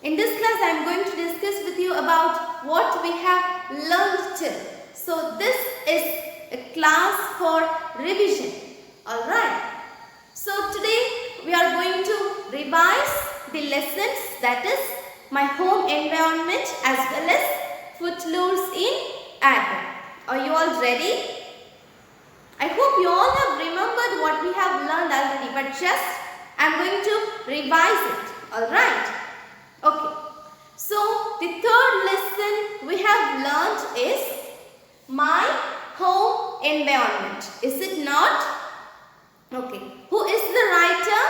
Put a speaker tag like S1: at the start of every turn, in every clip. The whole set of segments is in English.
S1: In this class, I am going to discuss with you about what we have learned till. So, this is a class for revision. Alright. So, today we are going to revise the lessons, that is my home environment as well as footloose in Agro. Are you all ready? I hope you all have remembered what we have learned already, but just I am going to revise it. Alright. Okay. So, the third lesson we have learned is my home environment. Is it not? Okay. Who is the writer?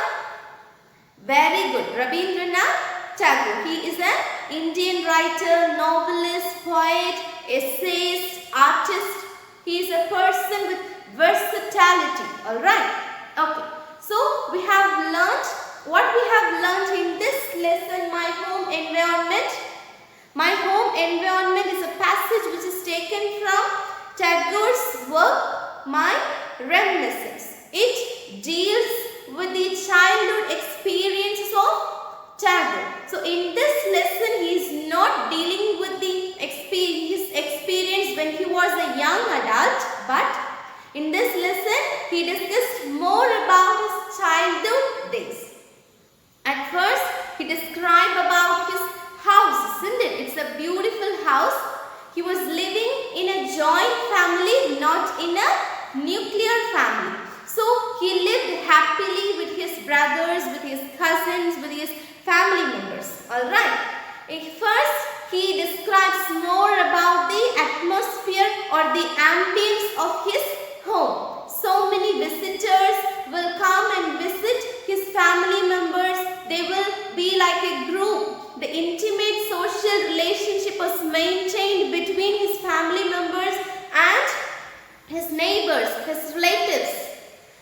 S1: Very good. Rabindranath Tagore. He is an Indian writer, novelist, poet, essayist, artist. He is a person with versatility. Alright. Okay. So, we have learnt what we have learnt in this lesson, my home environment. My home environment is a passage which is taken from Tagore's work, My Reminiscence. It deals with the childhood experiences of Tagore. So, in this lesson, he is not dealing with his experience when he was a young adult, but in this lesson, he discussed more about his childhood days. At first, he described about his house, isn't it? It's a beautiful house. He was living in a joint family, not in a nuclear family. So, he lived happily with his brothers, with his cousins, with his family members. Alright. First, he describes more about the atmosphere or the ambience of his home. So many visitors will come and visit his family members. They will be like a group. The intimate social relationship was maintained between his family members and his neighbors, his relatives.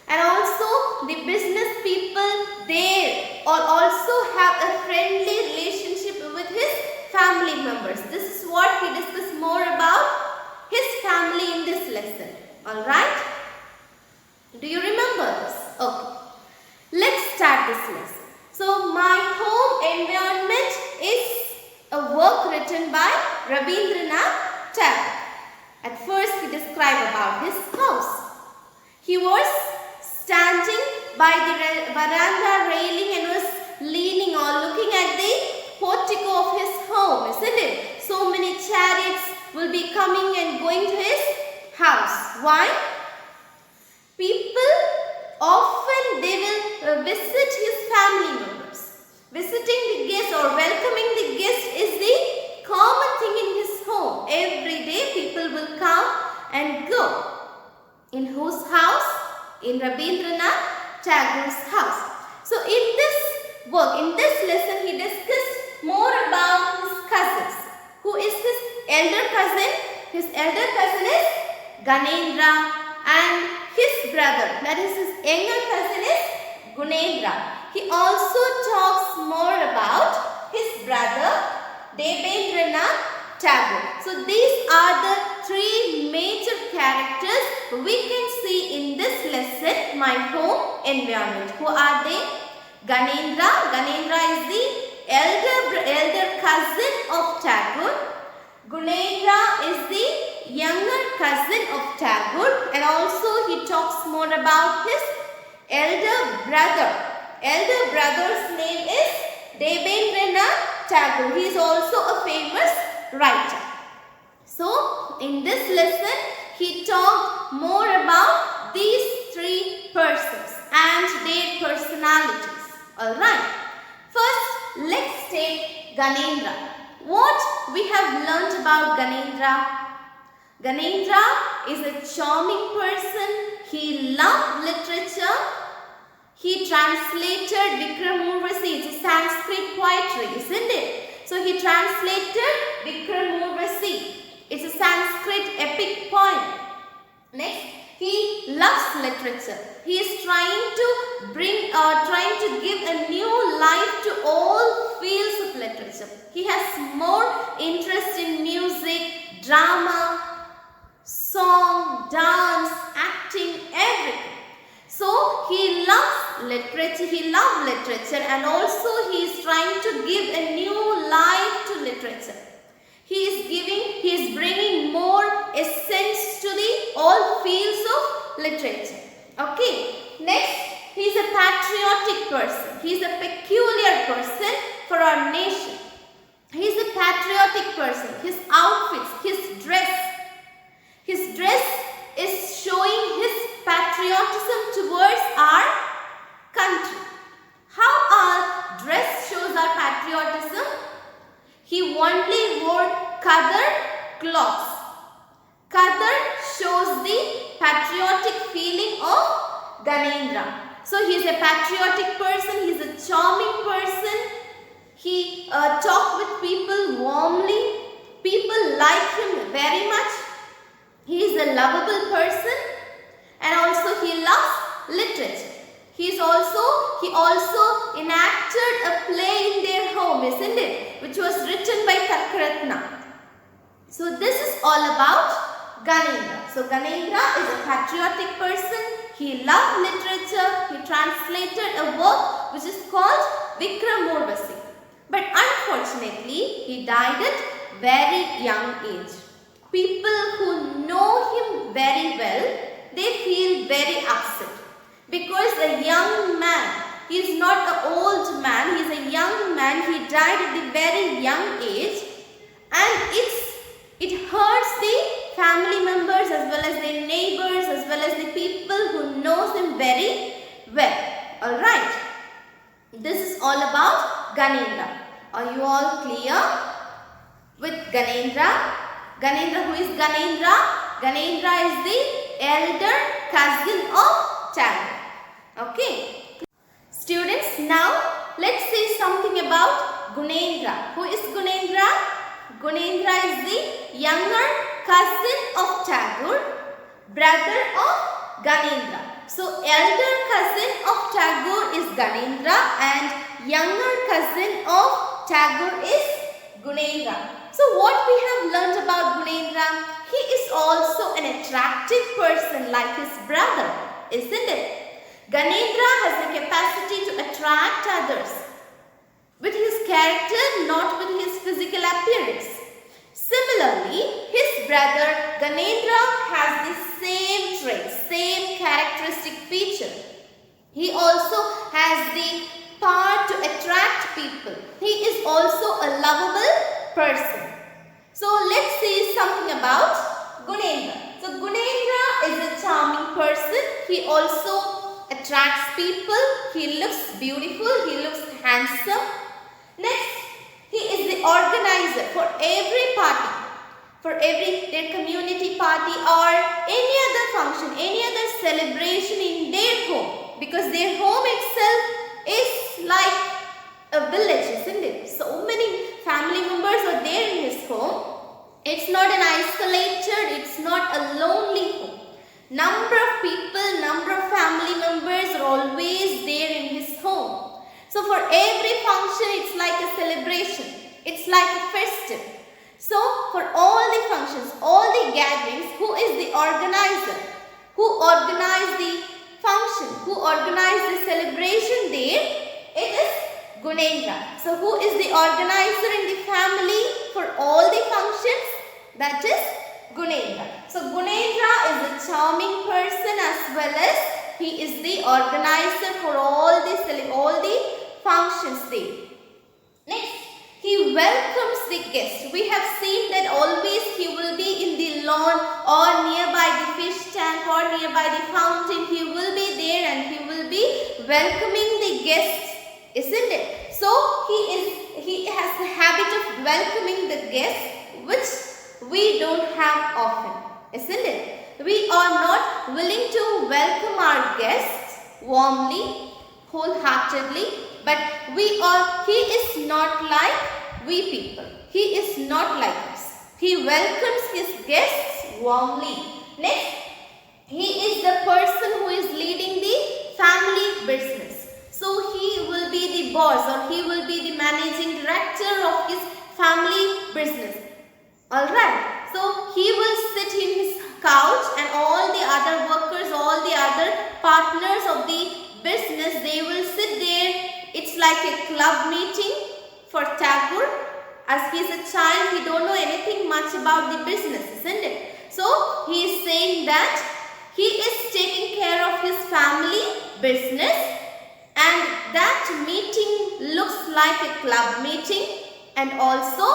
S1: And also the business people there also have a friendly relationship with his family members. This is what he discussed more about his family in this lesson. Alright? Do you remember this? Okay. Let's start this lesson. So, my home environment is a work written by Rabindranath Tagore. At first, he described about his house. He was standing by the veranda railing and was leaning or looking at the portico of his home, isn't it? So many chariots will be coming and going to his house. Why? People often they will visit his family members. Visiting the guest or welcoming the guest is the common thing in his home. Every day people will come and go. In whose house? In Rabindranath Tagore's house. So in this work, in this lesson, he discussed more about his cousins. Who is his elder cousin? His elder cousin is Ganendra, and his brother, that is his younger cousin, is Gunendra. He also talks more about his brother Debendranath Tagore. So these are the three major characters we can see in this lesson, my home environment. Who are they? Ganendra. Ganendra is the elder cousin of Tagore. Gunendra is the younger cousin of Tagore, and also he talks more about his elder brother. Elder brother's name is Debendranath Tagore. He is also a famous writer. So, in this lesson, he talked more about these three persons and their personalities. Alright. First, let's take Ganendra. What we have learnt about Ganendra? Ganendra is a charming person. He loved literature. He translated Vikram Urvasi. It's a Sanskrit poetry, isn't it? So he translated Vikram Urvasi. It's a Sanskrit epic poem. Next, he loves literature. He is trying to give a new life to all fields of literature. He has more interest in music, drama, song, dance, acting, everything. So he loves literature, and also he is trying to give a new life to literature. He is bringing more essence to the all fields of literature. Okay, next, he is a patriotic person. He is a peculiar person for our nation. He is a patriotic person. His outfits, his dress is showing his patriotism towards our country. How our dress shows our patriotism? He only wore Khadar cloths. Khadar shows the patriotic feeling of Gyanendra. So he is a patriotic person, he is a charming person. He talks with people warmly. People like him very much. He is a lovable person, and also he loves literature. He also enacted a play in their home, isn't it? Which was written by Tarkaratna. So this is all about Gyanendra. So Gyanendra is a patriotic person. He loved literature. He translated a work which is called Vikram Urvasi. But unfortunately, he died at very young age. People who know him very well, they feel very upset. Because a young man, he is not an old man, he is a young man, he died at a very young age, and it hurts the family members as well as the neighbors as well as the people who knows him very well. Alright, this is all about Gyanendra. Are you all clear with Gyanendra? Gyanendra, who is Gyanendra? Gyanendra is the elder cousin of Tagore. Okay. Students, now let's see something about Gunendra. Who is Gunendra? Gunendra is the younger cousin of Tagore, brother of Gyanendra. So, elder cousin of Tagore is Gyanendra and younger cousin of Tagore is Gunendra. So, what we have learned about Gunendra? He is also an attractive person like his brother, isn't it? Gyanendra has the capacity to attract others with his character, not with his physical appearance. Similarly, his brother Gyanendra has the same traits, same characteristic feature. He also has the power to attract people. He is also a lovable person. So, let's see something about Gunendra. So, Gunendra is a charming person. He also attracts people. He looks beautiful. He looks handsome. Next, he is the organizer for every party, for their community party or any other function, any other celebration in their home, because their home itself is like a village, isn't it? So many family members are there in his home. It's not an isolated, it's not a lonely home. Number of people, number of family members are always there in his home. So for every function, it's like a celebration. It's like a festive. So for all the functions, all the gatherings, who is the organizer? Who organized the function? Who organized the celebration there? It is Gunendra. So who is the organizer in the family for all the functions? That is Gunendra. So Gunendra is a charming person as well as he is the organizer for all the functions there. Next, he welcomes the guest. We have seen that always he will be in the lawn or nearby the fish tank or nearby the fountain. He will be there and he will be welcoming the guests, isn't it? So he has the habit of welcoming the guests, which we don't have often, isn't it? We are not willing to welcome our guests warmly, wholeheartedly, but he is not like we people. He is not like us. He welcomes his guests warmly. Next, he is the person who is leading the family business. So he will be the boss or he will be the managing director of his family business. Alright, so he will sit in his couch, and all the other workers, all the other partners of the business, they will sit there. It's like a club meeting for Tagore. As he is a child, he don't know anything much about the business, isn't it? So he is saying that he is taking care of his family business, and that meeting looks like a club meeting. And also,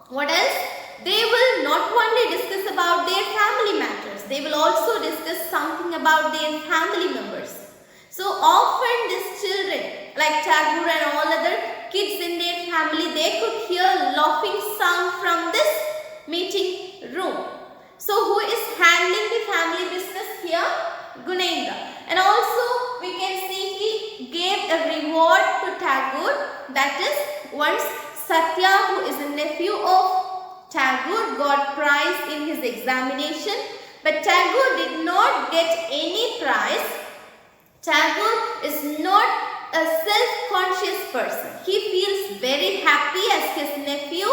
S1: what else? They will not only discuss about their family matters, they will also discuss something about their family members. So often these children like Tagore and all other kids in their family, they could hear laughing sound from this meeting room. So who is handling the family business here? Gunendra. And also we can see he gave a reward to Tagore. That is, once Satya, who is a nephew of Tagore, got prize in his examination, but Tagore did not get any prize. Tagore is not a self-conscious person. He feels very happy as his nephew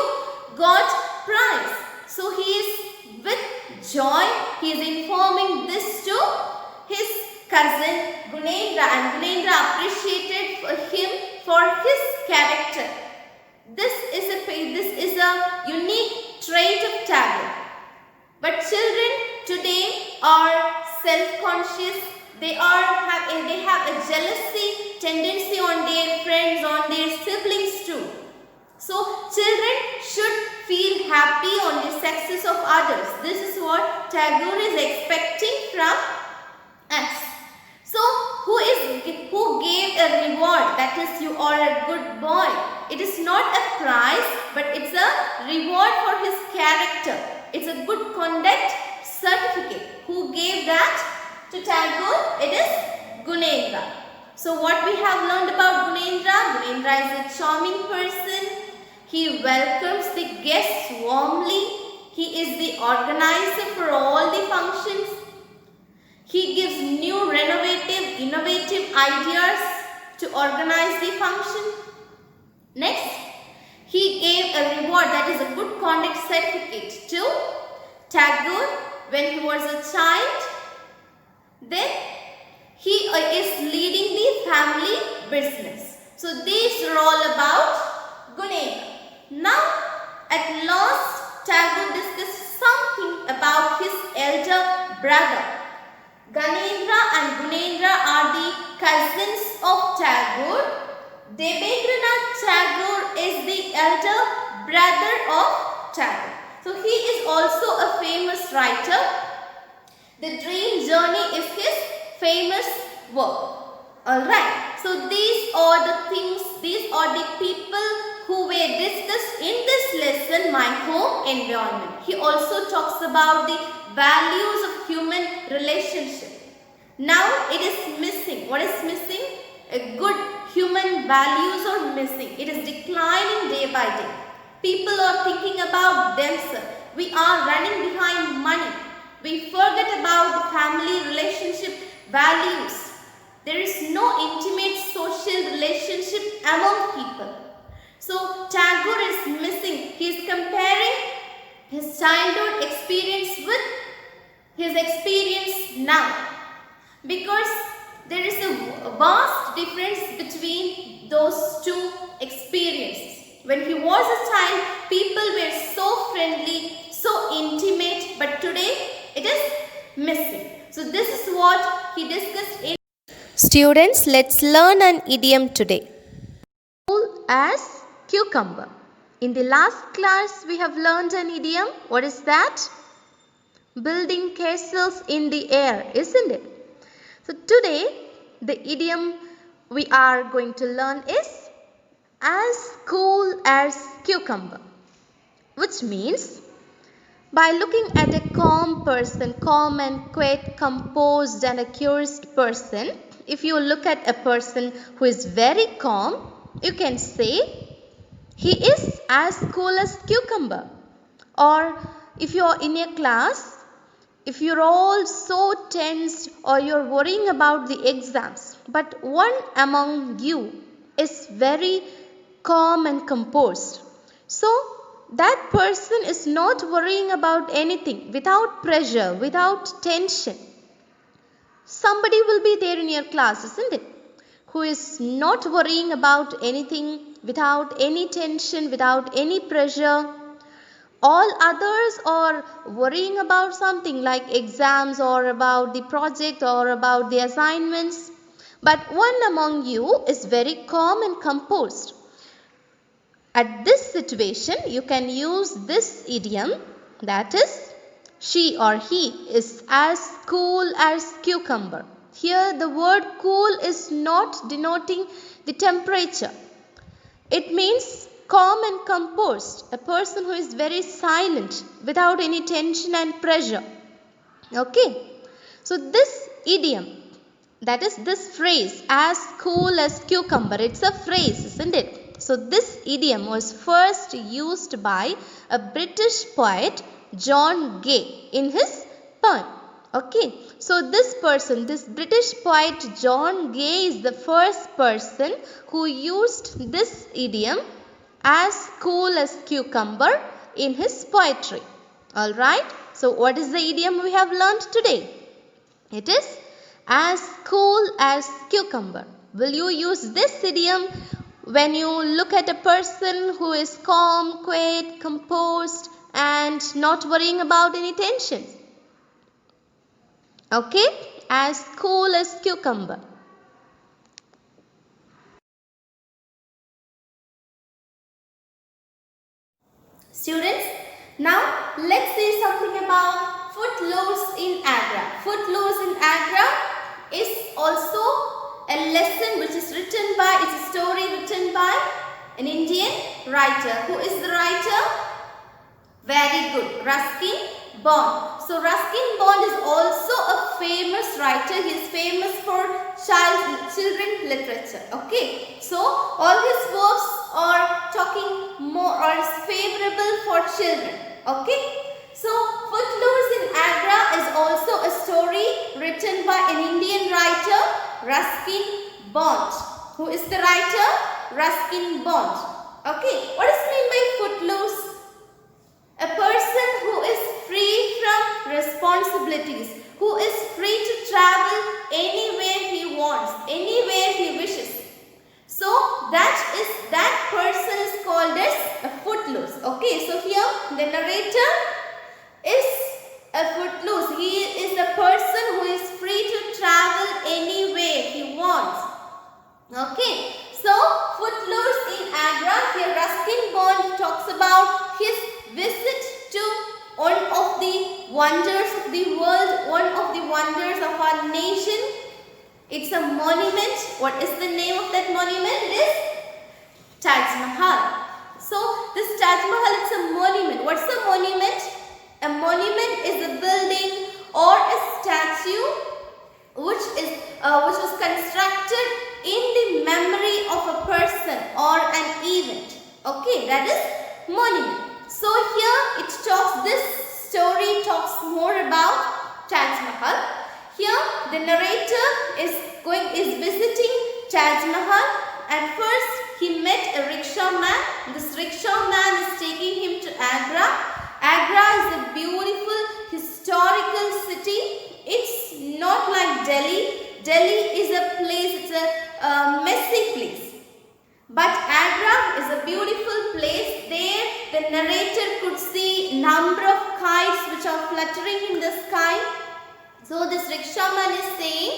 S1: got prize. So he is with joy, he is informing this to his cousin Gunendra, and Gunendra appreciated him for his character. This is a unique trait of Tagore. But children today are self-conscious. They have a jealousy tendency on their friends, on their siblings too. So children should feel happy on the success of others. This is what Tagore is expecting from us. So who gave a reward, that is, you are a good boy. It is not a prize, but it's a reward for his character. It's a good conduct certificate. Who gave that to Tagore? It is Gunendra. So what we have learned about Gunendra? Gunendra is a charming person. He welcomes the guests warmly. He is the organizer for all the functions. He gives new, renovative, innovative ideas to organize the function. Next, he gave a reward, that is a good conduct certificate, to Tagore when he was a child. Then he is leading the family business. So these are all about Gunendra. Now, at last, Tagore discussed something about his elder brother. Ganendra and Gunendra are the cousins of Tagore. Debendranath Tagore is the elder brother of Tagore. So he is also a famous writer. The Dream Journey is his famous work. Alright, so these are the things, these are the people who were discussed in this lesson, My Home Environment. He also talks about the values of human relationship. Now it is missing. What is missing? A good human values are missing. It is declining day by day. People are thinking about themselves. We are running behind money. We forget about the family relationship values. There is no intimate social relationship among people. So Tagore is missing. He is comparing his childhood experience with his experience now. Because there is a vast difference between those two experiences. When he was a child, people were so friendly, so intimate, but today it is missing. So this is what he discussed in. Students, let's learn an idiom today. Cool as cucumber. In the last class, we have learned an idiom. What is that? Building castles in the air, isn't it? So today, the idiom we are going to learn is as cool as cucumber, which means by looking at a calm person, calm and quiet, composed and a curious person, if you look at a person who is very calm, you can say he is as cool as cucumber. Or if you are in a class, if you're all so tensed or you're worrying about the exams, but one among you is very calm and composed. So that person is not worrying about anything, without pressure, without tension. Somebody will be there in your class, isn't it? Who is not worrying about anything, without any tension, without any pressure. All others are worrying about something like exams or about the project or about the assignments. But one among you is very calm and composed. At this situation, you can use this idiom, that is, she or he is as cool as cucumber. Here the word cool is not denoting the temperature. It means calm and composed, a person who is very silent without any tension and pressure. Okay, so this idiom, that is this phrase, as cool as cucumber, it's a phrase, isn't it? So this idiom was first used by a British poet, John Gay, in his poem. Okay, so this person, this British poet John Gay is the first person who used this idiom, as cool as cucumber, in his poetry. Alright, so what is the idiom we have learned today? It is as cool as cucumber. Will you use this idiom when you look at a person who is calm, quiet, composed and not worrying about any tension? Okay, as cool as cucumber. Students, now let's say something about Footloose in Agra. Footloose in Agra is also a lesson which is written by, it's a story written by an Indian writer. Who is the writer? Very good, Ruskin Bond. So Ruskin Bond is also a famous writer. He is famous for children literature. Okay, so all his works are talking more or is favorable for children. Okay, so Footloose in Agra is also a story written by an Indian writer, Ruskin Bond. Who is the writer? Ruskin Bond. Okay, what is meant by footloose? A person who is free from responsibilities, who is free to travel anywhere he wants, anywhere he wishes. So that person is called as a footloose. Okay, so here the narrator is a footloose. He is a person who is free to travel anywhere he wants. Okay, so Footloose in Agra, here Ruskin Bond talks about his visit to one of the wonders of the world, one of the wonders of our nation. It's a monument. What is the name of that monument? It is Taj Mahal. So this Taj Mahal is a monument. What's a monument? A monument is a building or a statue which was constructed in the memory of a person or an event. Okay, that is monument. So here it talks, this story talks more about Taj Mahal. Here the narrator is visiting Taj Mahal. At first he met a rickshaw man. This rickshaw man is taking him to Agra. Agra is a beautiful historical city. It's not like Delhi. Delhi is a place, it's a messy place. But Agra is a beautiful place. There the narrator could see number of kites which are fluttering in the sky. So this rickshaw man is saying,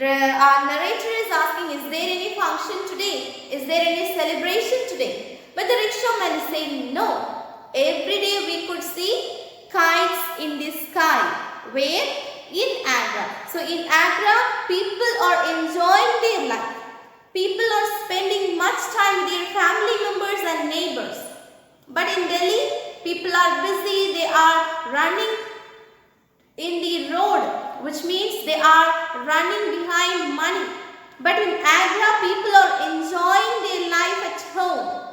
S1: our narrator is asking, is there any function today? Is there any celebration today? But the rickshaw man is saying, no. Every day we could see kites in the sky. Where? In Agra. So in Agra, people are enjoying their life. People are spending much time with their family members and neighbors. But in Delhi, people are busy. They are running in the road, which means they are running behind money. But in Agra, people are enjoying their life at home.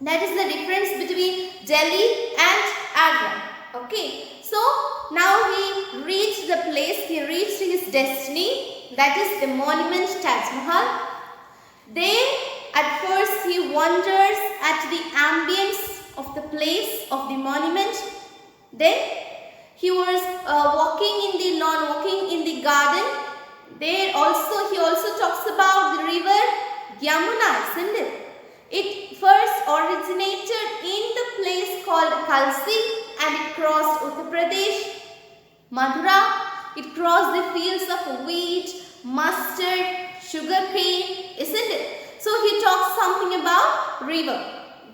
S1: That is the difference between Delhi and Agra. Okay, so now he reached the place, he reached his destiny, that is the monument Taj Mahal. There at first he wonders at the ambience of the place of the monument. Then he was walking in the lawn, walking in the garden. There also he also talks about the river Yamuna, isn't it? It first originated in the place called Kalsi and it crossed Uttar Pradesh, Mathura. It crossed the fields of wheat, mustard, sugarcane, isn't it? So he talks something about river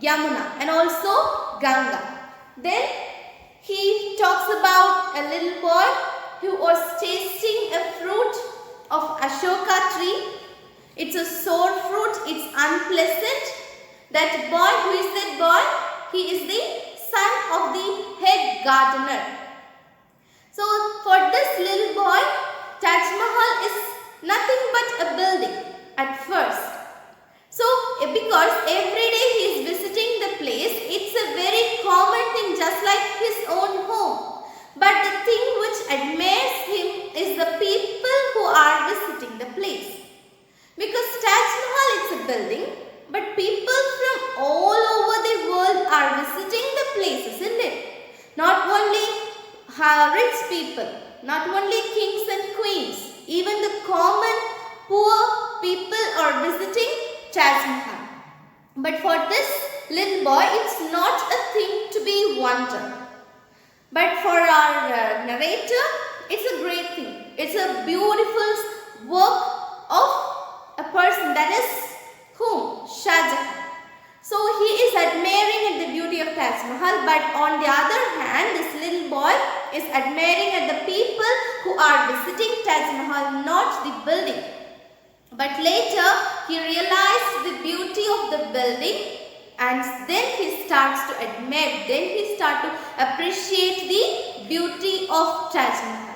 S1: Yamuna and also Ganga. Then he talks about a little boy who was tasting a fruit of Ashoka tree. It's a sour fruit, it's unpleasant. That boy, who is that boy? He is the son of the head gardener. So for this little boy, Taj Mahal is nothing but a building at first. So because every day he is visiting the place, it's a very common thing, just like his own home. But the thing which admires him is the people who are visiting the place. Because Taj Mahal is a building, but people from all over the world are visiting the place, isn't it? Not only rich people, not only kings and queens, even the common poor people are visiting Taj Mahal. But for this little boy, it's not a thing to be wondered. But for our narrator, it's a great thing. It's a beautiful work of a person, that is whom? Shah Jahan. So he is admiring at the beauty of Taj Mahal, but on the other hand, this little boy is admiring at the people who are visiting Taj Mahal, not the building. But later he realized the beauty of the building and then he starts to admire, then he starts to appreciate the beauty of Taj Mahal.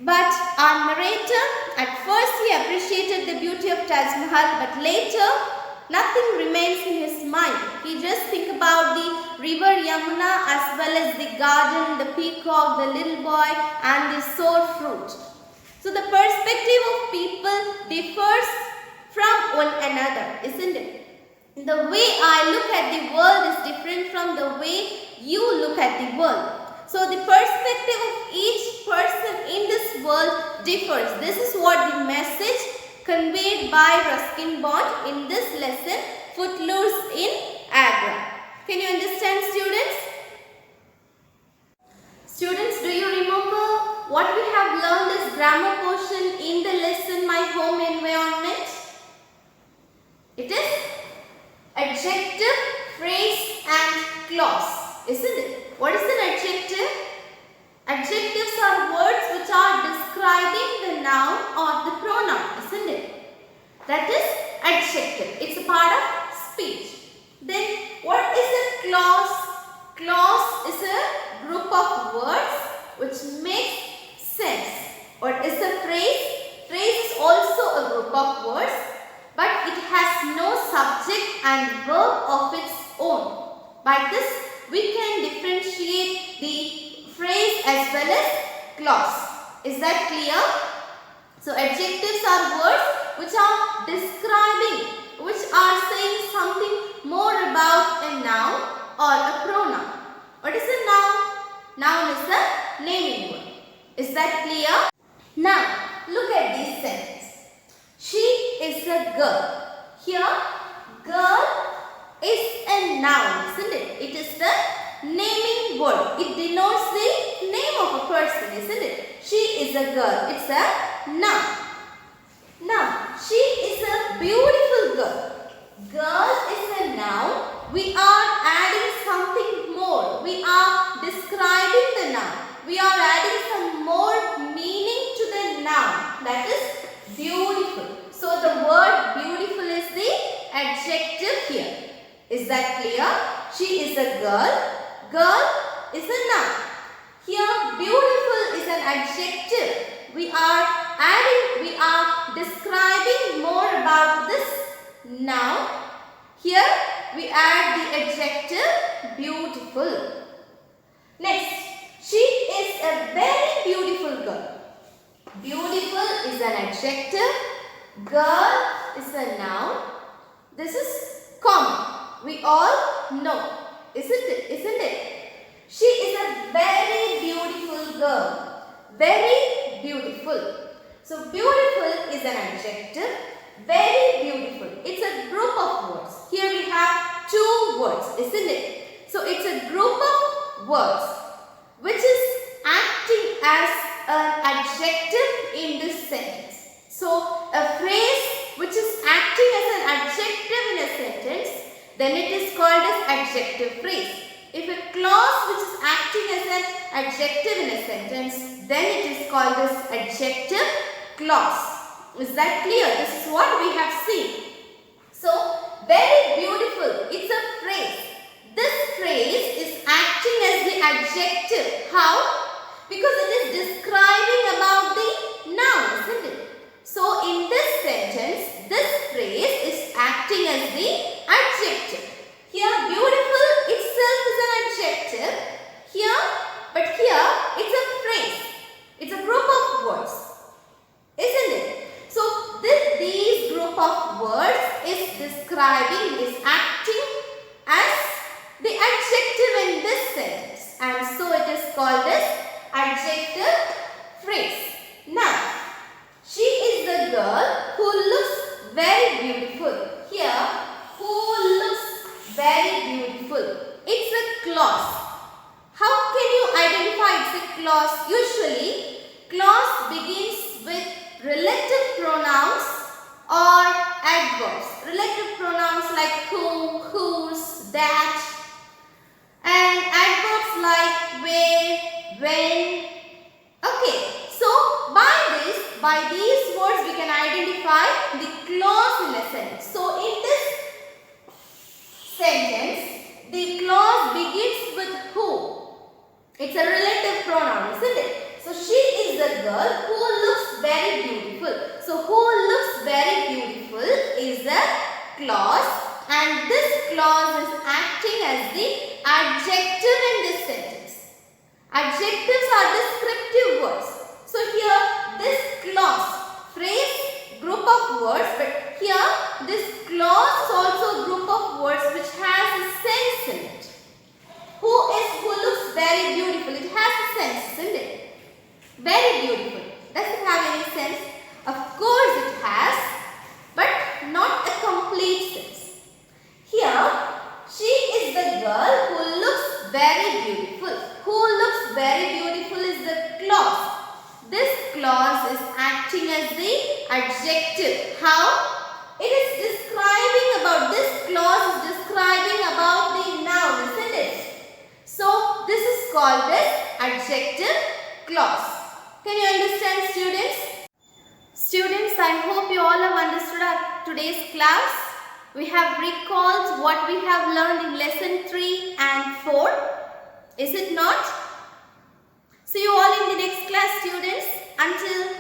S1: But our narrator, at first he appreciated the beauty of Taj Mahal, but later nothing remains in his mind. He just think about the river Yamuna as well as the garden, the peacock, the little boy and the sour fruit. So the perspective of people differs from one another, isn't it? The way I look at the world is different from the way you look at the world. So the perspective of each person in this world differs. This is what the message conveyed by Ruskin Bond in this lesson, Footloose in Agra. Can you understand, students? Students, do you remember what we have learned as grammar portion in the lesson My Home Environment? It is adjective, phrase and clause, isn't it? What is an adjective? Adjectives are words which are describing the noun or the pronoun, isn't it? That is adjective. It's a part of speech. Then what is a clause? Clause is a group of words which makes sense. What is a phrase? Phrase is also a group of words, but it has no subject and verb of its own. By this we can differentiate the phrase as well as clause. Is that clear? So adjectives are words which are describing, which are saying something more about a noun or a pronoun. What is a noun? Noun is a naming word. Is that clear? Now look at this sentence. She is a girl. Here girl is a noun, isn't it? It is the naming word. It denotes the name of a person, isn't it? She is a girl. It's a noun. Now, she is a beautiful girl. Girl is a noun. We are adding something more. We are describing the noun. We are adding some more meaning to the noun. That is beautiful. So, the word beautiful is the adjective here. Is that clear? She is a girl. Girl is a noun. Here beautiful is an adjective. We are describing more about this noun. Here we add the adjective beautiful. Next, she is a very beautiful girl. Beautiful is an adjective. Girl is a noun. This is common. we all know, isn't it? She is a very beautiful girl. Very beautiful. So beautiful is an adjective. Very beautiful. It's a group of words. Here we have two words, isn't it? So it's a group of words which is acting as an adjective in this sentence. So a phrase which is acting as an adjective in a sentence, then it is called as adjective phrase. If a clause which is acting as an adjective in a sentence, then it is called as adjective clause. Is that clear? This is what we have seen. So, very beautiful. It's a phrase. This phrase is acting as the adjective. How? Because it is describing about the noun, isn't it? So, in this sentence, this phrase is acting as the adjective. Here, beautiful itself is an adjective. But here, it's a phrase. It's a group of words. Isn't it? So, these group of words is describing, is acting as the adjective in this sentence. And so, it is called as adjective phrase. Now, she is the girl who looks very beautiful. Here, who looks very beautiful. It's a clause. How can you identify it's a clause? Usually, clause begins with relative pronouns or adverbs. Relative pronouns like whom, whose, that, and adverbs like where, when. Okay, so by these words we can identify the clause in a sentence. So in this sentence, the clause begins with who. It's a relative pronoun, isn't it? So she is the girl who looks very beautiful. So who looks very beautiful is a clause, and this clause is acting as the adjective in this sentence. Adjectives are descriptive words. So here this clause, phrase, group of words, but here this clause is also a group of words which has a sense in it. Who looks very beautiful? It has a sense, isn't it? Very beautiful. Does it have any sense? Of course it has, but not a complete sense. Here, she is the girl who looks very beautiful. Who looks very beautiful is the clause. This clause is acting as the adjective. How? It is describing about, this clause is describing about the noun, isn't it? So, this is called as adjective clause. Can you understand, students? Students, I hope you all have understood our today's class. We have recalled what we have learned in lesson 3 and 4. Is it not? See you all in the next class, students. Until